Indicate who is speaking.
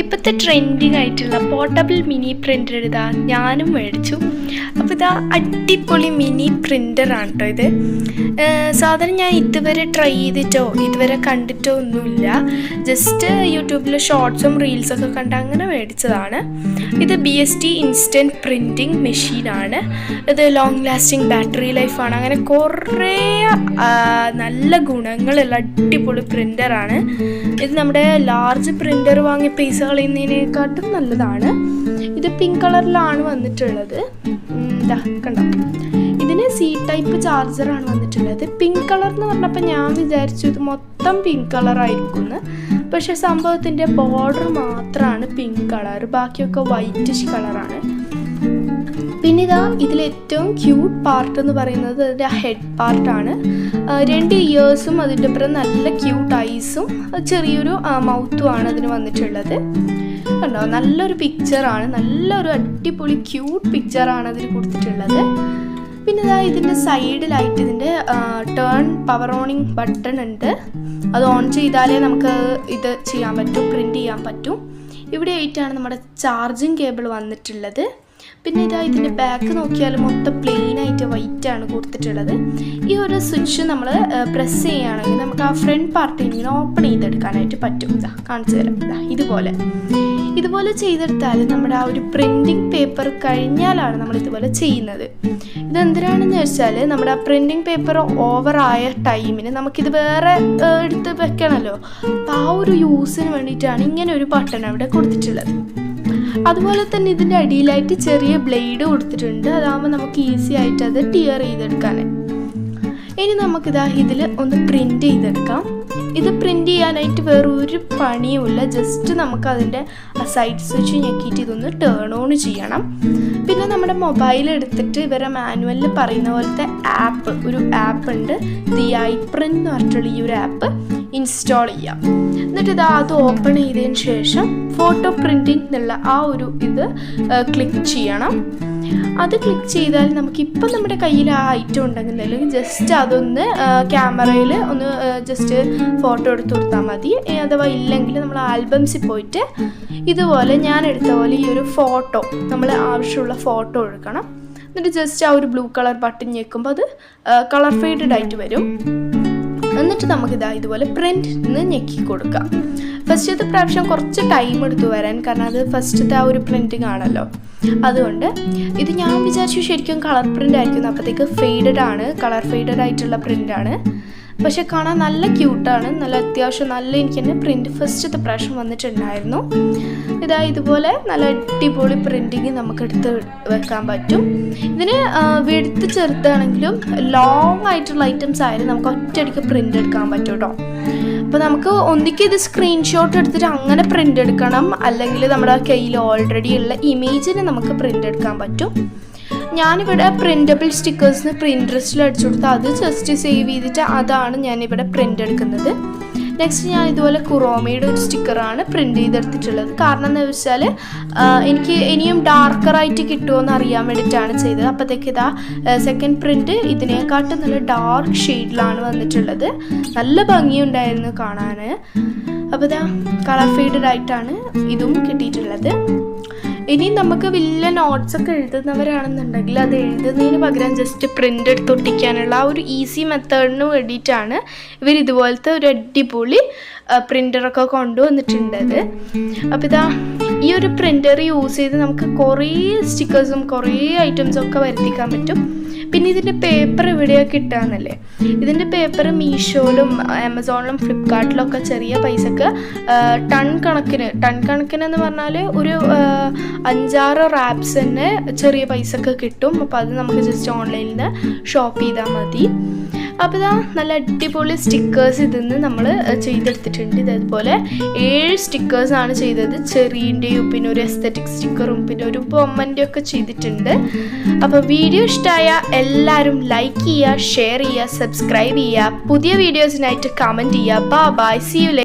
Speaker 1: ഇപ്പോഴത്തെ ട്രെൻഡിങ് ആയിട്ടുള്ള portable mini printer ഇതാ ഞാനും മേടിച്ചു. അപ്പോൾ ഇതാ അടിപൊളി മിനി പ്രിൻ്ററാണ് കേട്ടോ ഇത്. സാധാരണ ഞാൻ ഇതുവരെ ട്രൈ ചെയ്തിട്ടോ ഇതുവരെ കണ്ടിട്ടോ ഒന്നുമില്ല. ജസ്റ്റ് യൂട്യൂബിൽ ഷോർട്സും റീൽസൊക്കെ കണ്ട് അങ്ങനെ മേടിച്ചതാണ്. ഇത് BST ഇൻസ്റ്റൻറ്റ് പ്രിൻറ്റിങ് മെഷീനാണ്. ഇത് ലോങ് ലാസ്റ്റിംഗ് ബാറ്ററി ലൈഫാണ്. അങ്ങനെ കുറേ നല്ല ഗുണങ്ങളുള്ള അടിപൊളി പ്രിൻ്ററാണ് ഇത്. നമ്മുടെ ലാർജ് പ്രിൻ്റർ വാങ്ങി പൈസ കളയുന്നതിനെക്കാട്ടും നല്ലതാണ്. ഇത് പിങ്ക് കളറിലാണ് വന്നിട്ടുള്ളത്. ഇതാ കണ്ടോ, ഇതിന് C ടൈപ്പ് ചാർജറാണ് വന്നിട്ടുള്ളത്. പിങ്ക് കളർ എന്ന് പറഞ്ഞപ്പോൾ ഞാൻ വിചാരിച്ചു ഇത് മൊത്തം പിങ്ക് കളറായിരിക്കുമെന്ന്. പക്ഷേ സംഭവത്തിൻ്റെ ബോർഡർ മാത്രമാണ് പിങ്ക് കളർ, ബാക്കിയൊക്കെ വൈറ്റിഷ് കളറാണ്. പിന്നെ ഇതാ ഇതിലേറ്റവും ക്യൂട്ട് പാർട്ട് എന്ന് പറയുന്നത് അതിൻ്റെ ഹെഡ് പാർട്ടാണ്. 2 ഇയേഴ്സും അതിൻ്റെ അപ്പുറം നല്ല ക്യൂട്ട് ഐസും ചെറിയൊരു മൗത്തുമാണ് അതിന് വന്നിട്ടുള്ളത്. കണ്ടോ, നല്ലൊരു പിക്ചറാണ്, നല്ലൊരു അടിപൊളി ക്യൂട്ട് പിക്ചറാണ് അതിൽ കൊടുത്തിട്ടുള്ളത്. പിന്നെ ഇതാ ഇതിൻ്റെ സൈഡിലായിട്ട് ഇതിൻ്റെ ടേൺ പവർ ഓണിങ് ബട്ടൺ ഉണ്ട്. അത് ഓൺ ചെയ്താലേ നമുക്ക് ഇത് ചെയ്യാൻ പറ്റും, പ്രിൻ്റ് ചെയ്യാൻ പറ്റും. ഇവിടെ ആയിട്ടാണ് നമ്മുടെ ചാർജിങ് കേബിൾ വന്നിട്ടുള്ളത്. പിന്നെ ഇതാ ഇതിൻ്റെ ബാക്ക് നോക്കിയാൽ മൊത്തം പ്ലെയിൻ ആയിട്ട് വൈറ്റ് ആണ് കൊടുത്തിട്ടുള്ളത്. ഈ ഒരു സ്വിച്ച് നമ്മൾ പ്രസ് ചെയ്യുകയാണെങ്കിൽ നമുക്ക് ആ ഫ്രണ്ട് പാർട്ട് ഇങ്ങനെ ഓപ്പൺ ചെയ്തെടുക്കാനായിട്ട് പറ്റും. ഇതാ കാണിച്ചു തരാം. ഇതുപോലെ ചെയ്തെടുത്താൽ നമ്മുടെ ആ ഒരു പ്രിൻറ്റിങ് പേപ്പർ കഴിഞ്ഞാലാണ് നമ്മൾ ഇതുപോലെ ചെയ്യുന്നത്. ഇതെന്തിനാണെന്ന് വെച്ചാൽ നമ്മുടെ ആ പ്രിൻറ്റിങ് പേപ്പർ ഓവറായ ടൈമിന് നമുക്കിത് വേറെ എടുത്ത് വെക്കണമല്ലോ. അപ്പോൾ ആ ഒരു യൂസിന് വേണ്ടിയിട്ടാണ് ഇങ്ങനെ ഒരു ബട്ടൺ അവിടെ കൊടുത്തിട്ടുള്ളത്. അതുപോലെ തന്നെ ഇതിൻ്റെ അടിയിലായിട്ട് ചെറിയ ബ്ലേഡ് കൊടുത്തിട്ടുണ്ട്. അതാകുമ്പോൾ നമുക്ക് ഈസി ആയിട്ട് അത് ടിയർ ചെയ്തെടുക്കാൻ. ഇനി നമുക്കിതാ ഇതിൽ ഒന്ന് പ്രിൻ്റ് ചെയ്തെടുക്കാം. ഇത് പ്രിൻ്റ് ചെയ്യാനായിട്ട് വേറെ ഒരു പണിയുമില്ല. ജസ്റ്റ് നമുക്ക് അതിൻ്റെ സൈഡ് സ്വിച്ച് ഞെക്കിയിട്ട് ഇതൊന്ന് ടേൺ ഓൺ ചെയ്യണം. പിന്നെ നമ്മുടെ മൊബൈൽ എടുത്തിട്ട് ഇവരെ മാനുവലിൽ പറയുന്ന പോലത്തെ ഒരു ആപ്പ് ഉണ്ട്, ദി iPrint എന്ന് പറഞ്ഞിട്ടുള്ള ഈ ഒരു ആപ്പ് ഇൻസ്റ്റാൾ ചെയ്യാം. എന്നിട്ട് അത് ഓപ്പൺ ചെയ്തതിന് ശേഷം ഫോട്ടോ പ്രിൻറ്റിംഗ് എന്നുള്ള ആ ഒരു ഇത് ക്ലിക്ക് ചെയ്യണം. അത് ക്ലിക്ക് ചെയ്താൽ നമുക്കിപ്പം നമ്മുടെ കയ്യിൽ ആ ഐറ്റം ഉണ്ടെങ്കിൽ ജസ്റ്റ് അതൊന്ന് ക്യാമറയിൽ ഒന്ന് ജസ്റ്റ് ഫോട്ടോ എടുത്ത് കൊടുത്താൽ മതി. അഥവാ ഇല്ലെങ്കിൽ നമ്മൾ ആൽബംസിൽ പോയിട്ട് ഇതുപോലെ ഞാൻ എടുത്ത പോലെ ഈ ഒരു ഫോട്ടോ, നമ്മൾ ആവശ്യമുള്ള ഫോട്ടോ എടുക്കണം. എന്നിട്ട് ജസ്റ്റ് ആ ഒരു ബ്ലൂ കളർ ബട്ടൺ ഞെക്കുമ്പോൾ അത് കളർ ഫെയ്ഡഡ് ആയിട്ട് വരും. എന്നിട്ട് നമുക്കിതാ ഇതുപോലെ പ്രിൻ്റ് എന്ന് ഞെക്കി കൊടുക്കാം. ഫസ്റ്റത്തെ പ്രാവശ്യം കുറച്ച് ടൈം എടുത്തു വരാൻ, കാരണം അത് ഫസ്റ്റത്തെ ആ ഒരു പ്രിൻറ്റിങ് ആണല്ലോ. അതുകൊണ്ട് ഇത് ഞാൻ വിചാരിച്ചു ശരിക്കും കളർ പ്രിൻ്റ് ആയിരിക്കും. അപ്പോഴത്തേക്ക് കളർ ഫെയ്ഡഡ് ആയിട്ടുള്ള പ്രിൻ്റാണ്. പക്ഷെ കാണാൻ നല്ല ക്യൂട്ടാണ്, നല്ല അത്യാവശ്യം നല്ല എനിക്ക് തന്നെ പ്രിൻ്റ് ഫസ്റ്റത്തെ പ്രാവശ്യം വന്നിട്ടുണ്ടായിരുന്നു. ഇതുപോലെ നല്ല അടിപൊളി പ്രിൻറ്റിങ് നമുക്ക് എടുത്ത് വെക്കാൻ പറ്റും. ഇതിന് വെടുത്ത് ചെറുതാണെങ്കിലും ലോങ് ആയിട്ടുള്ള ഐറ്റംസ് ആയാലും നമുക്ക് ഒറ്റയടിക്ക് പ്രിൻ്റ് എടുക്കാൻ പറ്റും കേട്ടോ. അപ്പോൾ നമുക്ക് ഒന്നിക്ക് ഇത് സ്ക്രീൻഷോട്ട് എടുത്തിട്ട് അങ്ങനെ പ്രിൻ്റ് എടുക്കണം, അല്ലെങ്കിൽ നമ്മുടെ കയ്യിൽ ഓൾറെഡി ഉള്ള ഇമേജിന് നമുക്ക് പ്രിൻ്റ് എടുക്കാൻ പറ്റും. ഞാനിവിടെ പ്രിൻ്റബിൾ സ്റ്റിക്കേഴ്സിന് പ്രിൻട്രസ്റ്റിൽ അടിച്ചു കൊടുത്ത് അത് ജസ്റ്റ് സേവ് ചെയ്തിട്ട് അതാണ് ഞാനിവിടെ പ്രിൻ്റ് എടുക്കുന്നത്. നെക്സ്റ്റ് ഞാൻ ഇതുപോലെ കുറോമയുടെ ഒരു സ്റ്റിക്കറാണ് പ്രിൻ്റ് ചെയ്തെടുത്തിട്ടുള്ളത്. കാരണം എന്താ വെച്ചാൽ എനിക്ക് ഇനിയും ഡാർക്കറായിട്ട് കിട്ടുമോ എന്ന് അറിയാൻ വേണ്ടിയിട്ടാണ് ചെയ്തത്. അപ്പോഴത്തേക്ക് സെക്കൻഡ് പ്രിൻ്റ് ഇതിനെക്കാട്ടും നല്ല ഡാർക്ക് ഷെയ്ഡിലാണ് വന്നിട്ടുള്ളത്. നല്ല ഭംഗിയുണ്ടായിരുന്നു കാണാൻ. അപ്പോൾ കളർ ഫെയ്ഡഡ് ആയിട്ടാണ് ഇതും കിട്ടിയിട്ടുള്ളത്. ഇനി നമുക്ക് വലിയ നോട്ട്സൊക്കെ എഴുതുന്നവരാണെന്നുണ്ടെങ്കിൽ അത് എഴുതുന്നതിന് പകരം ജസ്റ്റ് പ്രിൻ്റ് എടുത്ത് ഒട്ടിക്കാനുള്ള ആ ഒരു ഈസി മെത്തേഡിന് വേണ്ടിയിട്ടാണ് ഇവർ ഇതുപോലത്തെ ഒരു അടിപൊളി പ്രിൻ്ററൊക്കെ കൊണ്ടുവന്നിട്ടുണ്ടത്. അപ്പോൾ ഈ ഒരു പ്രിൻ്റർ യൂസ് ചെയ്ത് നമുക്ക് കുറേ സ്റ്റിക്കേഴ്സും കുറേ ഐറ്റംസും ഒക്കെ വരുത്തിക്കാൻ പറ്റും. പിന്നെ ഇതിൻ്റെ പേപ്പർ എവിടെയാണ് കിട്ടുകയെന്നല്ലേ, ഇതിൻ്റെ പേപ്പർ മീഷോയിലും ആമസോണിലും ഫ്ലിപ്കാർട്ടിലൊക്കെ ചെറിയ പൈസക്ക് ടൺ കണക്കിന് എന്ന് പറഞ്ഞാൽ ഒരു 5-6 റാപ്സ് തന്നെ ചെറിയ പൈസക്ക് കിട്ടും. അപ്പോൾ അത് നമുക്ക് ജസ്റ്റ് ഓൺലൈനിൽ നിന്ന് ഷോപ്പ് ചെയ്താൽ മതി. അപ്പോൾ നല്ല അടിപൊളി സ്റ്റിക്കേഴ്സ് ഇതിന്ന് നമ്മൾ ചെയ്തെടുത്തിട്ടുണ്ട്. ഇതേപോലെ 7 സ്റ്റിക്കേഴ്സാണ് ചെയ്തത്. ചെറിയൻ്റെയും പിന്നെ ഒരു എസ്തറ്റിക് സ്റ്റിക്കറും പിന്നെ ഒരു ബൊമ്മൻ്റെ ഒക്കെ ചെയ്തിട്ടുണ്ട്. അപ്പോൾ വീഡിയോ ഇഷ്ടമായ എല്ലാവരും ലൈക്ക് ചെയ്യുക, ഷെയർ ചെയ്യുക, സബ്സ്ക്രൈബ് ചെയ്യുക. പുതിയ വീഡിയോസിനായിട്ട് കമൻറ്റ് ചെയ്യുക. Bye, see you later.